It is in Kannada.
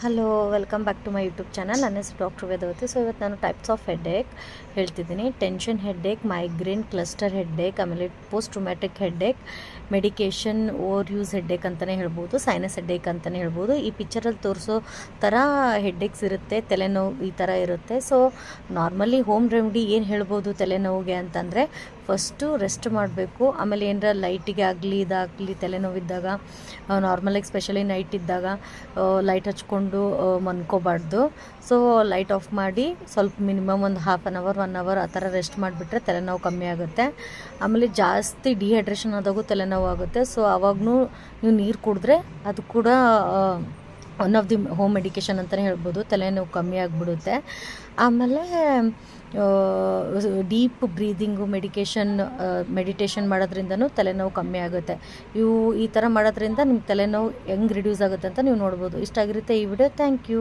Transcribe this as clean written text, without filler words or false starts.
Hello, welcome back to my YouTube channel. ನನ್ನ ಹೆಸರು ಡಾಕ್ಟರ್ ವೇದವತಿ. ಸೊ ಇವತ್ತು ನಾನು ಟೈಪ್ಸ್ ಆಫ್ ಹೆಡ್ಏಕ್ ಹೇಳ್ತಿದ್ದೀನಿ. Tension headache, migraine, cluster headache, ಆಮೇಲೆ post traumatic headache, medication over use headache ಅಂತಲೇ ಹೇಳ್ಬೋದು, ಸೈನಸ್ ಹೆಡ್ಏಕ್ ಅಂತಲೇ ಹೇಳ್ಬೋದು. ಈ ಪಿಕ್ಚರಲ್ಲಿ ತೋರಿಸೋ ಥರ ಹೆಡ್ಏಕ್ಸ್ ಇರುತ್ತೆ, ತಲೆನೋವು ಈ ಥರ ಇರುತ್ತೆ. ಸೊ ನಾರ್ಮಲಿ ಹೋಮ್ ರೆಮಿಡಿ ಏನು ಹೇಳ್ಬೋದು ತಲೆನೋವಿಗೆ ಅಂತಂದರೆ, ಫಸ್ಟು ರೆಸ್ಟ್ ಮಾಡಬೇಕು. ಆಮೇಲೆ ಏನರ ಲೈಟಿಗೆ ಆಗಲಿ ಇದಾಗಲಿ ತಲೆನೋವಿದ್ದಾಗ, ನಾರ್ಮಲಾಗಿ ಸ್ಪೆಷಲಿ ನೈಟ್ ಇದ್ದಾಗ ಲೈಟ್ ಹಚ್ಕೊಂಡು ಮನ್ಕೋಬಾರ್ದು. ಸೊ ಲೈಟ್ ಆಫ್ ಮಾಡಿ ಸ್ವಲ್ಪ ಮಿನಿಮಮ್ ಒಂದು ಹಾಫ್ ಆನ್ ಅವರ್ 1 ಅವರ್ ಆ ಥರ ರೆಸ್ಟ್ ಮಾಡಿಬಿಟ್ರೆ ತಲೆನೋವು ಕಮ್ಮಿ ಆಗುತ್ತೆ. ಆಮೇಲೆ ಜಾಸ್ತಿ ಡಿಹೈಡ್ರೇಷನ್ ಆದಾಗೂ ತಲೆನೋವು ಆಗುತ್ತೆ. ಸೊ ಆವಾಗೂ ನೀವು ನೀರು ಕುಡಿದ್ರೆ ಅದು ಕೂಡ one of the home medication ಅಂತಲೇ ಹೇಳ್ಬೋದು, ತಲೆನೋವು ಕಮ್ಮಿ ಆಗಿಬಿಡುತ್ತೆ. ಆಮೇಲೆ ಡೀಪ್ ಬ್ರೀದಿಂಗು ಮೆಡಿಟೇಷನ್ ಮಾಡೋದ್ರಿಂದನೂ ತಲೆನೋವು ಕಮ್ಮಿ ಆಗುತ್ತೆ. ಈ ಥರ ಮಾಡೋದ್ರಿಂದ ನಿಮ್ಮ ತಲೆನೋವು ಹೆಂಗೆ ರಿಡ್ಯೂಸ್ ಆಗುತ್ತೆ ಅಂತ ನೀವು ನೋಡ್ಬೋದು. ಇಷ್ಟ ಆಗಿರುತ್ತೆ ಈ ವಿಡಿಯೋ. Thank you.